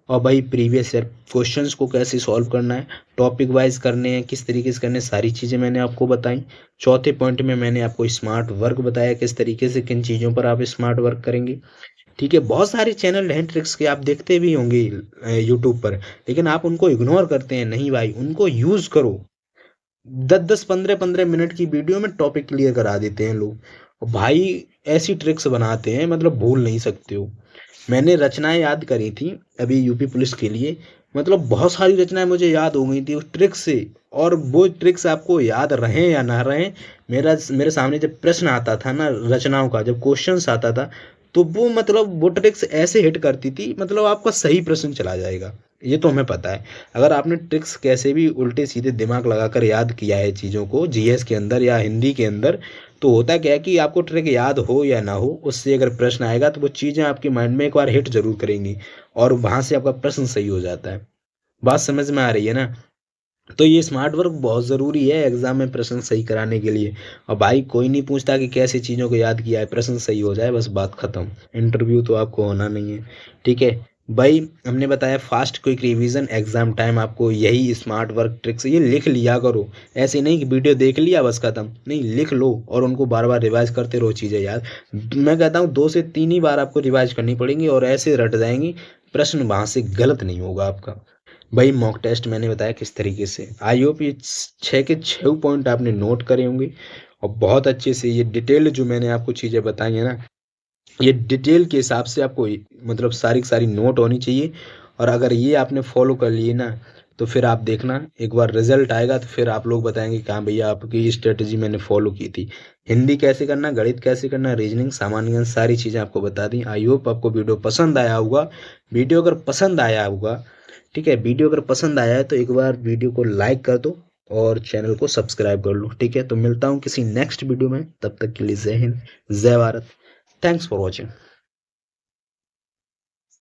और भाई प्रीवियस ईयर क्वेश्चंस को कैसे सॉल्व करना है, टॉपिक वाइज करने हैं, किस तरीके से करने हैं, सारी चीज़ें मैंने आपको बताई। चौथे पॉइंट में मैंने आपको स्मार्ट वर्क बताया, किस तरीके से किन चीज़ों पर आप स्मार्ट वर्क करेंगे, ठीक है। बहुत सारे चैनल हैं ट्रिक्स के, आप देखते भी होंगे यूट्यूब पर, लेकिन आप उनको इग्नोर करते हैं। नहीं भाई, उनको यूज़ करो। 10-10 15-15 मिनट की वीडियो में टॉपिक क्लियर करा देते हैं लोग, और भाई ऐसी ट्रिक्स बनाते हैं मतलब भूल नहीं सकते हो। मैंने रचनाएं याद करी थी अभी यूपी पुलिस के लिए, मतलब बहुत सारी रचनाएँ मुझे याद हो गई थी उस ट्रिक से। और वो ट्रिक्स आपको याद रहें या ना रहें, मेरे सामने जब प्रश्न आता था ना रचनाओं का, जब क्वेश्चन्स आता था, तो वो मतलब वो ट्रिक्स ऐसे हिट करती थी, मतलब आपका सही प्रश्न चला जाएगा। ये तो हमें पता है। अगर आपने ट्रिक्स कैसे भी उल्टे-सीधे दिमाग लगाकर याद किया है चीज़ों को जीएस के अंदर या हिंदी के अंदर, तो होता क्या है कि आपको ट्रिक याद हो या ना हो, उससे अगर प्रश्न आएगा तो वो चीज़ें आपके माइंड में एक बार हिट ज़रूर करेंगी और वहाँ से आपका प्रश्न सही हो जाता है। बात समझ में आ रही है ना? तो ये स्मार्ट वर्क बहुत ज़रूरी है एग्ज़ाम में प्रश्न सही कराने के लिए। और भाई कोई नहीं पूछता कि कैसे चीज़ों को याद किया है, प्रश्न सही हो जाए बस बात ख़त्म। इंटरव्यू तो आपको होना नहीं है, ठीक है? भाई हमने बताया fast quick revision exam time आपको यही स्मार्ट वर्क ट्रिक्स ये लिख लिया करो। ऐसे नहीं कि वीडियो देख लिया बस ख़त्म, नहीं लिख लो और उनको बार-बार रिवाइज़ करते रहो चीज़ें याद। मैं कहता हूँ 2 से 3 ही बार आपको रिवाइज़ करनी पड़ेंगी और ऐसे रट जाएँगी, प्रश्न वहाँ से गलत नहीं होगा आपका। भाई मॉक टेस्ट मैंने बताया किस तरीके से। आई होप ये 6 के 6 पॉइंट आपने नोट करे होंगे और बहुत अच्छे से ये डिटेल जो मैंने आपको चीज़ें बताई हैं ना, ये डिटेल के हिसाब से आपको मतलब सारी की सारी नोट होनी चाहिए। और अगर ये आपने फॉलो कर लिए ना, तो फिर आप देखना एक बार रिजल्ट आएगा तो फिर आप लोग बताएंगे कि हाँ भैया आपकी स्ट्रेटजी मैंने फॉलो की थी। हिंदी कैसे करना, गणित कैसे करना, रीजनिंग, सामान्य ज्ञान सारी चीज़ें आपको बता दी। आई होप आपको वीडियो पसंद आया होगा। वीडियो अगर पसंद आया होगा, ठीक है, वीडियो अगर पसंद आया है तो एक बार वीडियो को लाइक कर दो और चैनल को सब्सक्राइब कर लो, ठीक है। तो मिलता हूँ किसी नेक्स्ट वीडियो में, तब तक के लिए जय हिंद, जय भारत। Thanks for watching.